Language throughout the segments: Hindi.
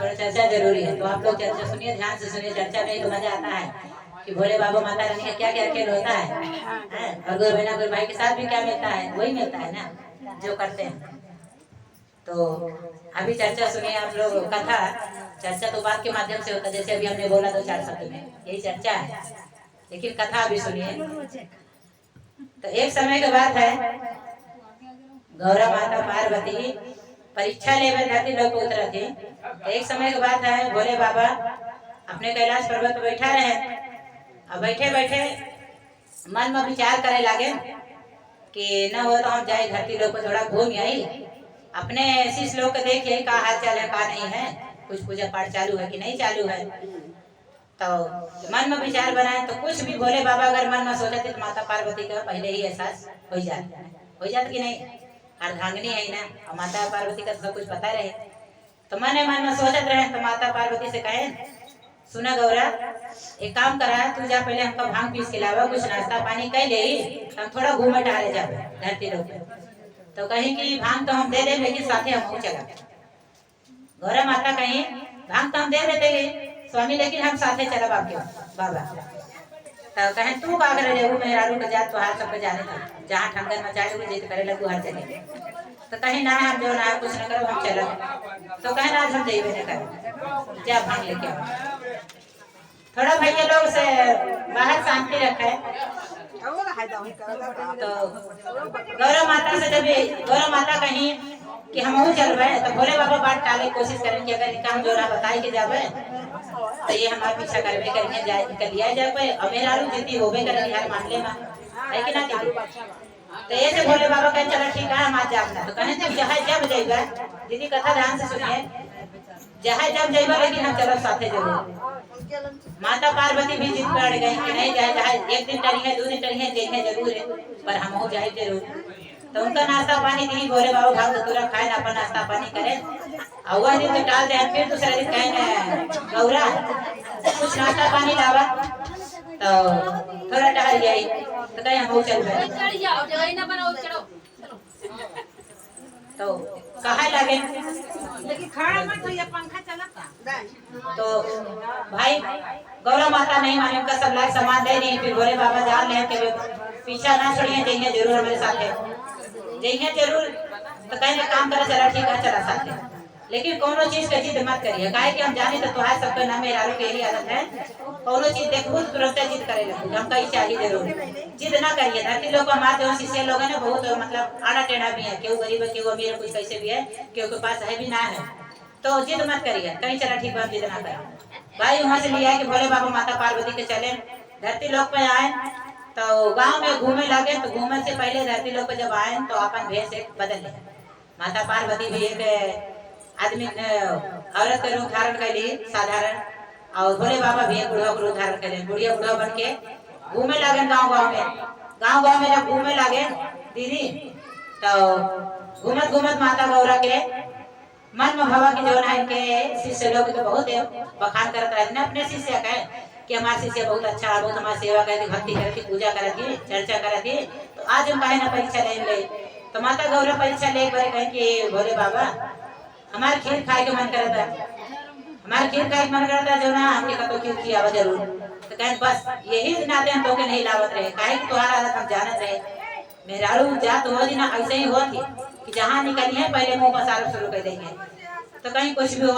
थोड़ा चर्चा जरूरी है, तो आप लोग चर्चा सुनिए, ध्यान से सुनिए। चर्चा में तो मजा आता है कि भोले बाबा माता रानी का क्या क्या खेल होता है और गुरु बहना गुरु भाई के साथ भी क्या मिलता है, वही मिलता है ना जो करते हैं। तो अभी चर्चा सुनिए आप लोग। कथा चर्चा तो बात के माध्यम से होता है, जैसे अभी हमने बोला 2-4 शब्द में, यही चर्चा है। लेकिन कथा अभी सुनिए। तो एक समय की बात है, गौरा माता पार्वती परीक्षा लेवे धरती लोग को उतरा थी। एक समय की बात है, भोले बाबा अपने कैलाश पर्वत पर बैठा रहे। अब बैठे बैठे मन में विचार करे लगे कि न हो तो हम जाए धरती लोग को थोड़ा घूम आई, अपने शिष्य लोग को देखिए का हाल चाल है का नहीं है, कुछ पूजा पाठ चालू है कि नहीं चालू है। तो मन में विचार बनाए तो कुछ भी भोले बाबा अगर मन में सोचते तो माता पार्वती का पहले ही एहसास हो जाता कि नहीं, अर्धांगिनी है ना, और माता पार्वती का सब कुछ पता रहे। तो मन में सोचते रहे तो माता पार्वती से कहे, सुना गौरा, एक काम करा, तू जा पहले हमको भांग पीस के लावा, कुछ नाश्ता पानी कर ले, हम थोड़ा घूमे टहले जाए धरती लोग। तो कहीं कि भांग तो हम दे दे, लेकिन साथे हम चला। गौरा माता कहीं भांग तो हम दे देते स्वामी, लेकिन हम साथे चला बाबा। तो कहें तू का करे रहू, मेरा रू के जात तो हाथ सब जाने था, जहाँ ठंडन मचाए वो जीत करे लगू हर जगह। तो कहीं ना हम जो ना कुछ न करो हम चला। तो कहें आज हम देवे न कर, जा भांग लेके आओ। थोड़ा भैया लोग से बाहर शांति रखे। तो गौरा माता से जब गौरा माता कहीं कि हम चलबे, तो भोले बाबा बात टाले कोशिश करें कि अगर इनका हम जोड़ा बताए के जावे तो ये हमारे पीछा करबे करेंगे, जाए कर लिया जाए पे और मेरा आलू जीती होबे करेंगे हर मामले में, है कि ना दीदी। तो ये से भोले बाबा कहें चलो ठीक है हम आज जाना। तो कहें तुम जहाँ जब जाइबा, दीदी कथा ध्यान से सुनिए, जहाँ जब जाइबा लेकिन हम चलो साथे जरूर। माता पार्वती भी जिद पड़ गई कि नहीं जाए, जहाँ एक दिन टरी है 2 दिन टरी है देखे जरूर है, पर हम हो जाए जरूर। तो उनका नाश्ता पानी दी, भोले बाबा भाग धतूरा खाए, अपन नाश्ता पानी करें और वह दिन तो टाल दे। फिर दूसरा दिन कहें गौरा कुछ नाश्ता पानी लावा, तो थोड़ा टहल जाई। तो कहें हम चल गए। तो कहा लगे लेकिन खड़ा मत हो, ये पंखा चलता। तो भाई गौरा माता नहीं माने, उनका सब लाख सामान दे दी। फिर भोले बाबा जान ले के पीछा ना छोड़िए, जाइए जरूर मेरे साथ जाइए जरूर। तो कहेंगे काम करा, चला ठीक है चला साथ, लेकिन कोनो चीज का जिद मत करिए, काहे कि हम जाने तो तुहार सबका नाम मेरा के यही आदत है, कोनो चीज देखो तुरंत जिद करे लगो, हम कहीं चाहिए जरूर, जिद ना करिए। धरती लोग हमारे जो शिष्य लोग है ना बहुत मतलब आड़ा टेढ़ा भी है, क्यों गरीब है क्यों अमीर कुछ कैसे भी है, क्यों के पास है भी ना है। तो जिद मत करिए, कहीं चला ठीक है जिद ना करें। भाई वहाँ से लिया कि भोले बाबा माता पार्वती के चले धरती लोग पे आए। तो गांव में घूमे लगे, तो घूमने से पहले धरती लोग पे जब आए तो अपन भेष बदल ले। माता पार्वती भी एक आदमी औरत का रूप धारण कर ली साधारण, और भोले बाबा भी बूढ़ा का रूप धारण कर ले, बुढ़िया बूढ़ा बन के घूमे लगे गांव गांव में जब घूमे लगे दीदी, तो घूमत घूमत माता गौरा के मन में भवा की जो है के शिष्य लोग तो बहुत बखान करता है अपने शिष्य का कि हमारे शिष्य बहुत अच्छा है, बहुत हमारी सेवा करती, भक्ति करती, पूजा करती, चर्चा करती, तो आज हम कहे ना परीक्षा ले। तो माता गौरा परीक्षा ले कहे कि भोले बाबा हमारे खीर खाए के मन करता है, हमारे खीर खाए के मन करता है, जो ना हमके कतो खीर खियावा जरूर। तो कहें बस यही नाते हम तो के नहीं लावत रहे, काहे कि तुम्हारा आदत हम जानत रहे, मेहरारू जात हो दिन ऐसे ही होती कि जहाँ निकली है पहले मुंह पर सारा शुरू कर देंगे। तो कहीं कुछ भी हो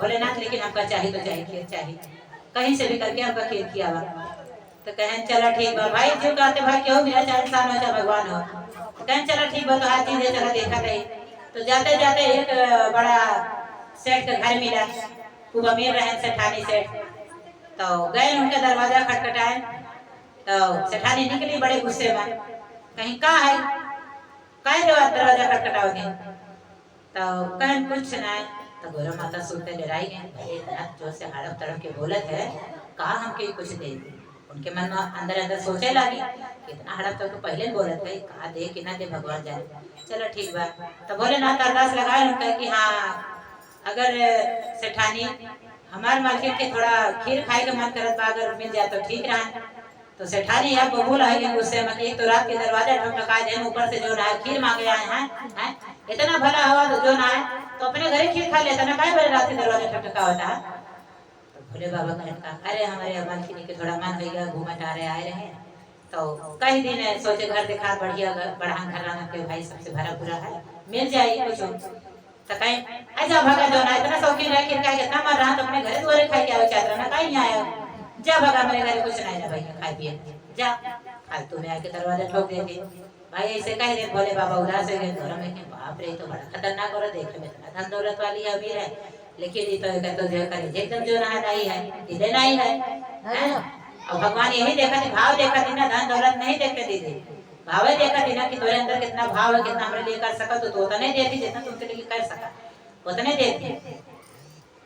भोलेनाथ, लेकिन हमका चाहिए तो चाहिए खीर चाहिए, कहीं से भी करके हमका खीर खियावा। तो कहें चला ठीक बा भाई, जो कहते भाई क्यों मेरा चाहे इंसान हो चाहे भगवान हो, कहें चला ठीक बा तो हर चीज है चला देखा रही। तो जाते जाते एक बड़ा सेठ का घर मिला, खूब अमीर रहे सेठानी सेठ। तो गए उनका दरवाजा खटखटाए, तो सेठानी निकली बड़े गुस्से में, कहीं का है कहीं दरवाजा खटखटाओगे। तो कहीं कुछ नहीं। तो गौरा माता सुनते डराई गए, इतना जोर से हड़प तड़प के बोलत है, कहा हमके कुछ दे। उनके मन में अंदर अंदर सोचे लगी कितना हड़प तक तो पहले बोलत है, कहा दे कि ना दे भगवान जाने। चलो ठीक बा। तो भोलेनाथ अरदास लगाए उनका कि हाँ अगर सेठानी हमारे मार्केट के थोड़ा खीर खाए के मन करत बा, अगर मिल जाए तो ठीक रहा। तो सेठानी अब बबूल है गुस्से में, एक तो रात के दरवाजा ठोका दे, ऊपर से जो है खीर मांगे आए हैं इतना भला हुआ तो जो ना है तो अपने घरे खीर खा लेता ना, काय बड़े रात के दरवाजा खटखटा होता है। तो भोले बाबा कहने का अरे हमारे मालकिनी के थोड़ा मन हो गया, घूमट आ रहे आए रहे तो कई दिन है सोचे घर दिखा बढ़िया बढ़ा घर आना के भाई सबसे भरा पूरा है मिल जाए कुछ तो कहीं ऐसा भगा जो ना इतना शौकीन है खीर खाए कितना मर रहा तो अपने घर द्वारे खाई के आओ चादर ना कहीं आया जा भगा मेरे घर कुछ नहीं ना भाई खाए पिए जा फालतू में आके दरवाजा ठोक देंगे भाई ऐसे कह रहे भोले बाबा उदास हो गए घर में कि बाप रे तो बड़ा खतरनाक औरत देखे में इतना धन दौलत वाली है अमीर है लेकिन ये तो जो करे एकदम जो ना नहीं है दिले नहीं है और भगवान यही देखा थी भाव देखा थी ना धन दौलत नहीं देखे दीदी भाव ही देखा थी ना कि तुम्हारे अंदर कितना भाव है कितना हमारे लिए कर सका तो उतना देती जितना तुमके लिए कर सका उतने देती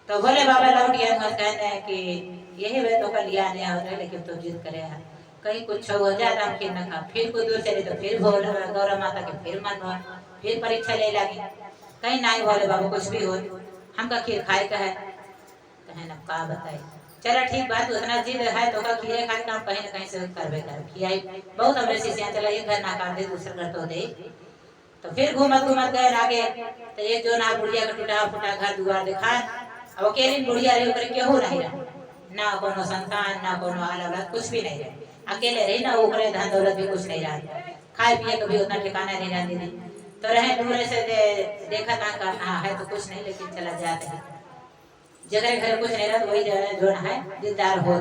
तो भोले बाबा लौट गए कहते हैं कि यही वे तो कल लिया नहीं हो लेकिन तुम जिद करे है कहीं कुछ हो जाता हम न खा फिर कुछ दूर चले तो फिर बोल गौरव माता के फिर मन हुआ फिर परीक्षा ले लगी कहीं नहीं भोले बाबा कुछ भी हो हमका खीर खाए का है कहे न का बताए चलो ठीक बात उतना जिद है तो का खीरे खाए काम कहीं न कहीं से करबे कर खियाई बहुत हमरे शिष्य चला ये घर ना काट दे दूसरा घर तो दे तो फिर घूमत गए आगे तो एक जो ना बुढ़िया का टूटा फूटा घर दुआर दिखा अब अकेली बुढ़िया रहे ऊपर केहू नहीं रहे ना कोनो संतान ना कोनो आल औलाद कुछ भी नहीं रहे अकेले रही ना ऊपर धन दौलत भी कुछ नहीं रहा खाए पिए कभी उतना ठिकाना नहीं रहा दीदी तो रहे दूर से देखा था कहा है तो कुछ नहीं लेकिन चला जाते है जगह घर कुछ नहीं रहा तो वही जो है दिलदार हो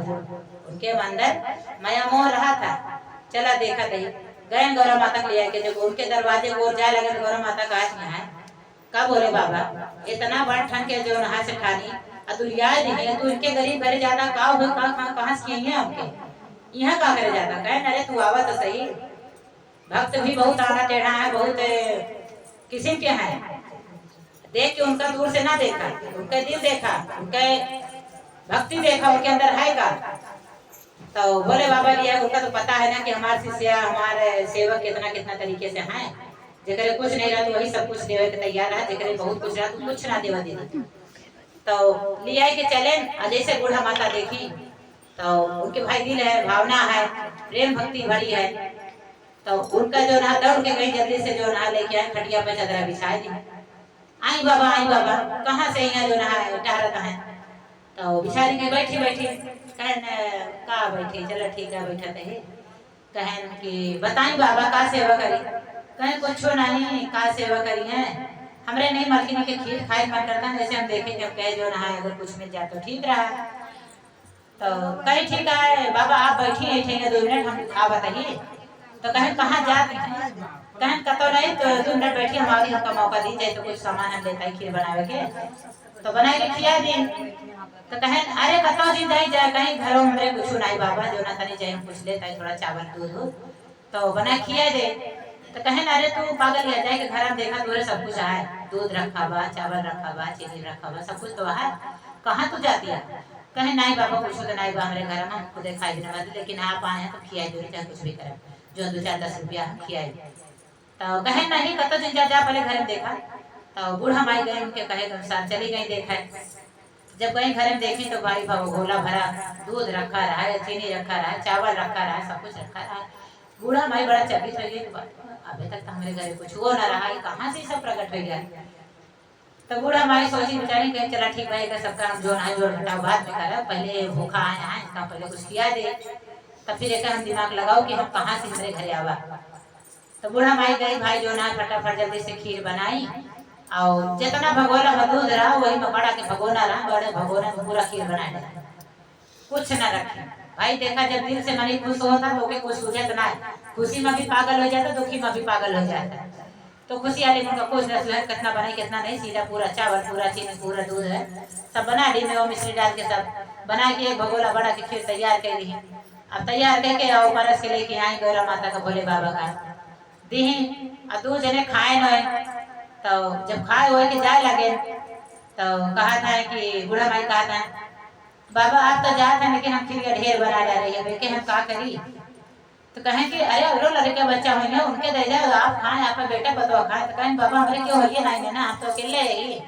उनके अंदर माया मोह रहा था चला देखा कहीं गए गौरव माता को ले आके जब उनके दरवाजे को जाए लगे तो गौरव माता का आज है का बोले बाबा इतना बड़ ठन के जो नहा से ठानी अतुरिया नहीं तो इनके गरीब घरे ज्यादा का हो कहां से किए आपके यहाँ का करे जाता कहे अरे तू आवा तो सही भक्त भी बहुत आना टेढ़ा है बहुत किस्म के हैं देख के उनका दूर से ना देखा उनका दिल देखा उनके भक्ति देखा उनके अंदर है का तो बोले बाबा लिया उनका तो पता है ना कि हमारे शिष्य हमारे सेवक कितना कितना तरीके से हैं जेकरे कुछ नहीं रहा तो वही सब कुछ देवे के तैयार है जेकरे बहुत कुछ रहा तो कुछ ना देवा दे तो लिया के चले जैसे बूढ़ा माता देखी तो उनके भाई दिल है भावना है प्रेम भक्ति भरी है तो उनका जो ना दौड़ के गई जल्दी से जो ना लेके आए खटिया पे चादर बिछा दी आई बाबा कहाँ से यहाँ जो ना टहरता है तो बिचारी के बैठी कहन का बैठी चलो ठीक है बैठा है कहन कि बताई बाबा का सेवा करी कहें कुछ नहीं का सेवा करी है हमरे नहीं मलकिनी के खीर खाए मन करता है जैसे हम देखे जब कहे जो ना अगर कुछ मिल जाए तो ठीक रहा तो कहीं ठीक है बाबा आप बैठिए ठीक है 2 मिनट हम आ बताइए तो कहें कहाँ जाते हैं कहें कतो नहीं तो 2 मिनट बैठिए हम आगे हमका मौका दीजिए तो कुछ सामान हम लेता है खीर बनावे के तो बना के खिया दी तो कहें अरे कतो दिन जाए कहीं घरों हमरे कुछ नहीं बाबा जो ना तनी जाए कुछ लेता है थोड़ा चावल दूध तो बना खिया दे तो कहें अरे तू पागल है जाए के घर में देखा तोरे सब कुछ है दूध रखा बा चावल रखा बा चीनी रखा बा सब कुछ तो है कहाँ तू जाती है कहें नहीं बाबा कुछ तो नहीं बा हमारे घर में हम खुद खाई बिना लेकिन आप आए हैं तो खियाई दो चाहे कुछ भी करें जो 2-4-10 रुपया हम खियाई तो कहें नहीं कतो दिन जा पहले घर में देखा तो बूढ़ा माई गए उनके कहे के अनुसार चली गई देखा जब गई घर में देखी तो भाई गोला भरा दूध रखा रहा है चीनी रखा रहा है चावल रखा रहा है सब कुछ रखा रहा है बूढ़ा माई बड़ा चकित हो गई अभी तक तो हमारे घर कुछ हो ना रहा है कहाँ से सब प्रकट हो गया तो बूढ़ा माई सोची बेचारी कहे चला ठीक भाई सबका हम जो ना जोड़ घटाओ बाद में करा पहले भूखा आए हैं इसका पहले कुछ किया दे तब फिर एक हम दिमाग लगाओ कि हम कहाँ से हमारे घरे आवा तो बूढ़ा माई गई भाई जो ना फटाफट जल्दी से खीर बनाई और जितना भगोना में दूध रहा वही में बड़ा के भगोना रहा बड़े भगोना में पूरा खीर बनाए कुछ न रखे भाई देखा जब दिल से मनी खुश होता तो के कुछ सूझे तो ना खुशी में भी पागल हो जाता दुखी में भी पागल हो जाता तो खुशी वाले उनका कुछ न सुहे कितना बनाई कितना नहीं सीधा पूरा चावल पूरा चीनी पूरा दूध है सब बना दी में वो मिश्री डाल के सब बना के एक भगोला बड़ा के खीर तैयार कर दी अब तैयार करके और परस के लेके आई गौरा माता का भोले बाबा का दी और 2 जने खाए न तो जब खाए हो के जाए लगे तो कहा था कि बूढ़ा भाई कहा था बाबा आप तो जाते हैं लेकिन हम खीर का ढेर बना जा रही है बेके हम क्या करी तो कहें कि अरे अरो लड़के बच्चा होंगे उनके दे जाओ आप खाएं आपका बेटा बतवा खाए तो कहें बाबा हमारे क्यों होइए नहीं ना हम तो अकेले ही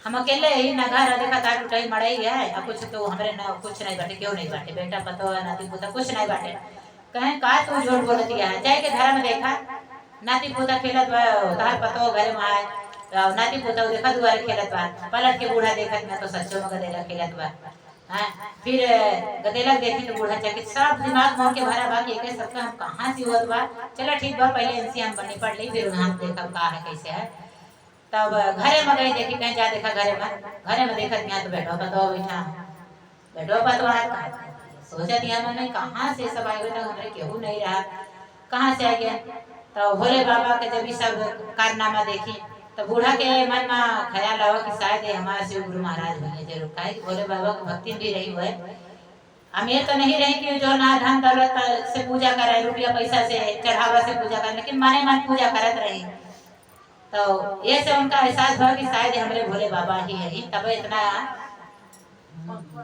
हम अकेले ही ना घर देखा था टूटाई मड़ाई है अब कुछ तो हमारे ना कुछ नहीं बाटे क्यों नहीं बाटे बेटा बतवा नाती पुता कुछ नहीं बाटे कहें का तू झूठ बोलती है जाए के घर में देखा नाती पोता खेलत बा तार पतो घरे में आए नाती पोता देखा दुआरे खेलत बा पलट के बूढ़ा देखत ना तो सच्चो में गदेला खेलत बा हाँ फिर गदेला देखी तो बूढ़ा चल के सब दिमाग मोह के भरा बा कि एक सबका हम कहाँ से होत बा चलो ठीक बा पहले इनसे हम बनी पढ़ ली फिर हम देखब का है कैसे है तब घरे में गई देखी कहीं जा देखा घरे में देखत यहाँ तो बैठो पतो पतो सोचा दिया मन में कहाँ से सब आए बेटा हमारे केहू नहीं रहा कहाँ से आ गया तो भोले बाबा के जब सब कारनामा देखी तो बूढ़ा के मन में ख्याल आवा कि शायद हमारे शिव गुरु महाराज होंगे जरूर काहे भोले बाबा की भक्ति भी रही हुए हम ये तो नहीं रहे कि जो ना धन दौलत से पूजा करे रुपया पैसा से चढ़ावा से पूजा करे लेकिन माने मन पूजा करत रहे तो ये से उनका एहसास हुआ कि शायद हमारे भोले बाबा ही है तब इतना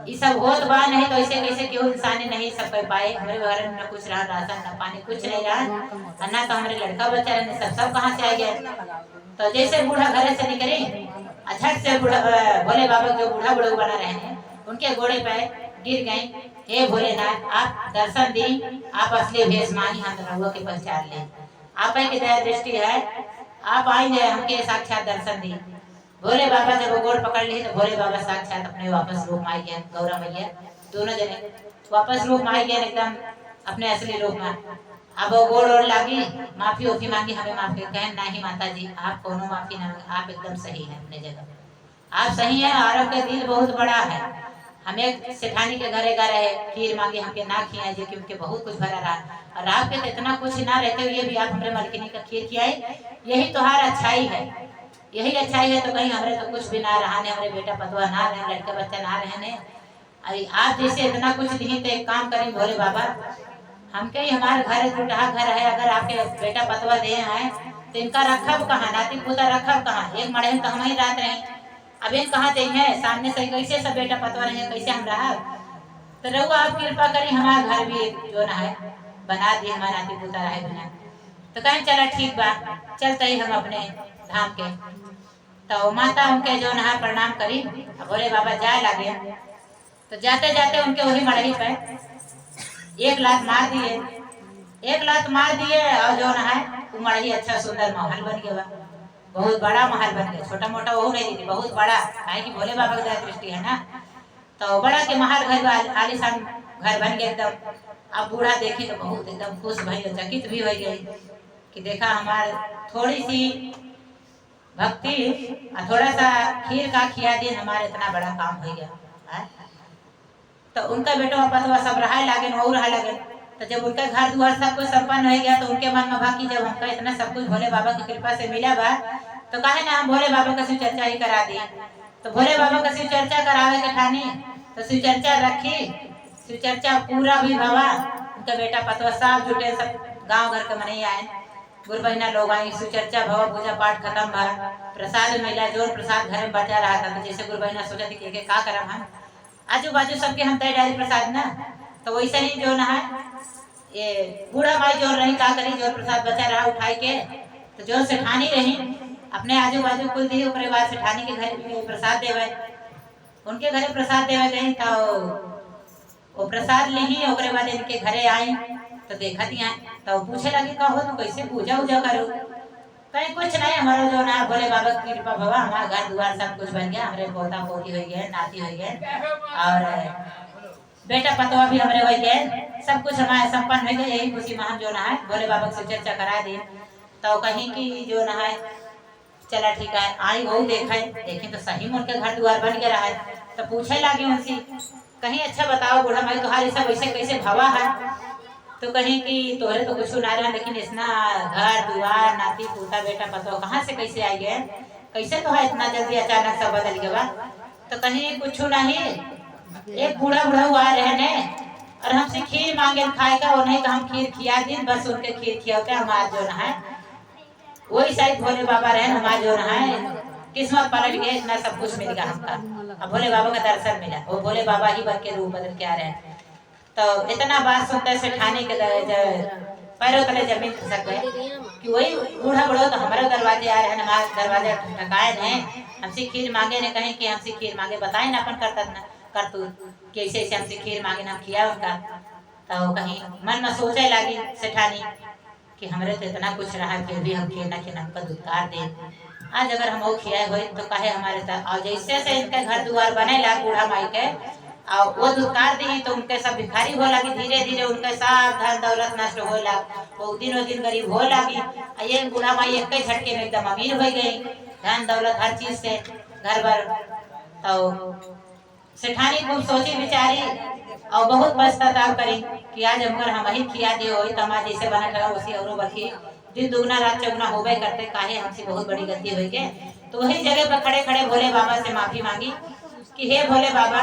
ये सब होत बा नहीं तो ऐसे कैसे क्यों इंसान नहीं सब कर पाए हमारे घर में न कुछ रहा राशन न पानी कुछ नहीं रहा ना तो हमारे लड़का बच्चा रहने सब कहाँ से आ गया तो जैसे बूढ़ा घरे से निकले झट से बूढ़ा भोले बाबा जो बूढ़ा बूढ़ा बना रहे हैं उनके घोड़े पे गिर गए हे भोलेनाथ आप दर्शन दी आप असली भेष मानी हम रहुआ के पहचान ले आप ही की दया दृष्टि है आप आएंगे हमके साक्षात दर्शन दी भोले बाबा जब वो गोड़ पकड़ ली तो भोले बाबा साक्षात अपने वापस रूप में आ गया गौरा मैया दोनों जने वापस रूप में आ गया एकदम अपने असली रूप में अब वो गोड़ और लागी माफी ओफी मांगी हमें माफी कहें नहीं माता जी आप कोनो माफी ना आप एकदम सही है अपने जगह आप सही है और आपका दिल बहुत बड़ा है हम एक सेठानी के घरे गए रहे खीर मांगे हमके ना खिया जी क्योंकि बहुत कुछ भरा रहा और आपके तो इतना कुछ ना रहते हुए भी आप हमारे मलकिनी का खीर खियाए यही तुम्हारा अच्छाई है यही अच्छाई है तो कहीं हमारे तो कुछ भी ना रहा ने हमारे बेटा पतवा ना रहे लड़का बच्चा ना रहने अरे आप जैसे इतना कुछ नहीं तो एक काम करें भोले बाबा हमके ही हमारे घर टूटा घर है अगर आपके बेटा पतवा दे हैं तो इनका रखब कहाँ नाती पोता रखब कहाँ एक मड़े तो हम ही रात रहे अब इन कहाँ चाहिए सामने से कैसे सब बेटा पतवा रहे कैसे हम रहा तो रहुआ आप कृपा करी हमारा घर भी जो ना है बना दिए हमारा नाती पोता रहे बना तो कहें चला ठीक बा चलते ही हम अपने धाम के तो माता उनके जो ना प्रणाम करी भोले बाबा जाए लगे तो जाते जाते उनके वही मड़ही पे एक लात मार दिए और जो ना है वो मड़ही अच्छा सुंदर महल बन गया बहुत बड़ा महल बन गया छोटा मोटा वो नहीं थी बहुत बड़ा है कि भोले बाबा की दृष्टि है ना तो बड़ा के महल घर आलिशान घर बन गया एकदम अब बूढ़ा देखी तो बहुत एकदम खुश भई चकित भी हो गई कि देखा हमारे थोड़ी सी भक्ति थोड़ा सा खीर का खिया दिए हमारे इतना बड़ा काम हो गया है? तो उनका बेटा पतवा सब रहा लगे वो रहा लगे तो जब उनका घर दुआर सब कुछ संपन्न हो गया तो उनके मन में भागी जब हमका इतना सब कुछ भोले बाबा की कृपा से मिला बा तो कहे ना हम भोले बाबा का शिव चर्चा ही करा दिए तो भोले बाबा का शिव चर्चा करावे के ठानी तो शिव चर्चा रखी शिव चर्चा पूरा भी भवा उनका बेटा पतवा सब जुटे सब गाँव घर के मने आए गुरु बहना लोग आई शिव चर्चा भवा पूजा पाठ खत्म भा प्रसाद मिला जो प्रसाद घर में बचा रहा था तो जैसे गुरु बहना सोचा थी कि का करम हम आजू बाजू सबके हम तय डाली प्रसाद ना तो वैसे ही जो ना है ये बूढ़ा भाई जो रही का करी जो प्रसाद बचा रहा उठाई के तो जो सेठानी रही अपने आजू बाजू कुल दी ऊपर बाद सेठानी के घर प्रसाद देवे उनके घरे प्रसाद देवे गई तो वो प्रसाद ली ही ओकरे बाद इनके घरे आई तो देखा दिया तो पूछे लगी कहो तो कैसे पूजा उजा करो कहीं कुछ नहीं हमारा जो ना भोले बाबा की कृपा भवा हमारा घर द्वार सब कुछ बन गया हमारे पोता पोती हो गए नाती हो गए और बेटा पतवा भी हमारे हो गए सब कुछ हमारे संपन्न हो गए यही खुशी में हम जो ना है भोले बाबा से चर्चा करा दी तो कहीं की जो ना है चला ठीक है आई वो देखे तो सही में उनके घर द्वार बन गया है तो पूछे लगे उनसे कहीं अच्छा बताओ बूढ़ा भाई तुम्हारे सब ऐसे कैसे भवा है तो कहीं कि तोहरे तो कुछ ना रहा लेकिन इतना घर दुआर नाती पोता बेटा पतो कहाँ से कैसे आई गए कैसे तो है इतना जल्दी अचानक सब बदल गया तो कहीं कुछ नहीं एक बूढ़ा हुआ रहने और हमसे खीर मांगे खाएगा वो नहीं तो हम खीर खिया दिन बस उनके खीर खियाते हमारा जो है वही शायद भोले बाबा रहे हमारा जो है किस्मत पलट गए इतना सब कुछ मिल गया हमका अब भोले बाबा का दर्शन मिला वो भोले बाबा ही बन के रूप बदल के आ रहे हैं तो इतना बात सुनते से ठाने के पैरों तले जमीन खसक गए कि वही बूढ़ा बूढ़ा तो हमारे दरवाजे आ रहे हैं हमारे दरवाजे ठकाए हैं हमसे खीर मांगे ने कहीं कि हमसे खीर मांगे बताए ना अपन करता ना कर तू कैसे ऐसे हमसे खीर मांगे ना किया उनका तो कहीं मन में सोचे लगी सेठानी कि हमरे तो इतना कुछ रहा फिर भी हम खेना के हमका दुत्कार दे। आज अगर हम वो खियाए हुए तो काहे हमारे तक और जैसे से इनके घर द्वार बने ला बूढ़ा माई के और वो दुत्कार दी तो उनके सब भिखारी हो लगी, धीरे धीरे उनके सब धन दौलत नष्ट हो लगा, वो दिन गरीब हो लगी। ये बूढ़ा माई एक ही झटके में एकदम अमीर हो गई, धन दौलत हर चीज से घर भर। तो सेठानी खूब सोची बिचारी और बहुत पछतावा करी कि आज हमकर हम ही खिया दिए हो तमा जैसे बना खड़ा उसी औरो बल्कि दिन दुगना रात चौगुना होबे करते, काहे हमसे बहुत बड़ी गलती हुई के। तो वही जगह पर खड़े खड़े भोले बाबा से माफी मांगी कि हे भोले बाबा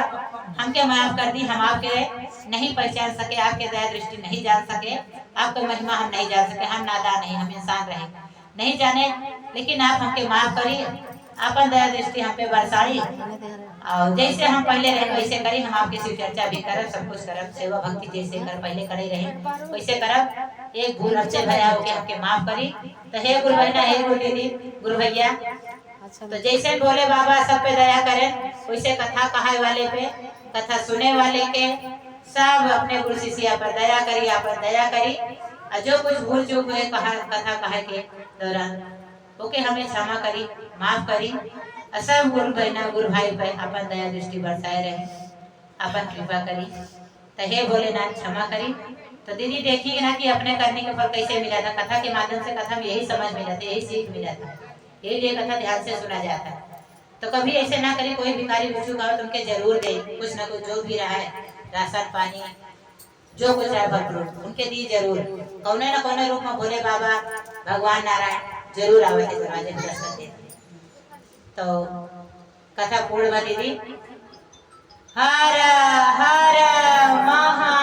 हमके माफ कर दी, हम आपके नहीं पहचान सके, आपके दया दृष्टि नहीं जान सके, आपका महिमा हम नहीं जान सके, हम नादान नहीं, हम इंसान रहे नहीं जाने, लेकिन आप हमके माफ करी, अपन दया दृष्टि हम पे बरसाई और जैसे हम पहले रहे वैसे करी, हम आपकी शिव चर्चा भी करब, सब कुछ करब, सेवा भक्ति जैसे कर पहले करे रहे वैसे करब। एक भूल हमसे भया हो के हमके माफ करी। तो हे गुरु बहना, हे गुरु दीदी, गुरु भैया, तो जैसे भोले बाबा सब पे दया करें वैसे कथा कहे वाले पे, कथा सुने वाले के सब अपने गुरु शिष्या पर दया करी, आप पर दया करी। और जो कुछ भूल चूक हुए कथा कहे के दौरान ओके हमें क्षमा करी, माफ करी। सब गुरु बहना गुरु भाई पे अपन दया दृष्टि बरसाए रहे, अपन कृपा करी। तो हे भोलेनाथ क्षमा करी। तो दीदी देखिए ना कि अपने करने के फल कैसे मिला था, कथा के माध्यम से कथा में यही समझ मिला था, यही सीख मिला था, यही लिए कथा ध्यान से सुना जाता है। तो कभी ऐसे ना करी, कोई भिखारी भिक्षुक आओ तुमके जरूर दे, कुछ ना कुछ जो भी रहा है, राशन पानी जो कुछ है भर उनके दी जरूर, कौने ना कौने रूप में भोले बाबा भगवान नारायण जरूर आवे के दरवाजे में दर्शन देते। तो कथा पूर्ण दीदी। हर हर महा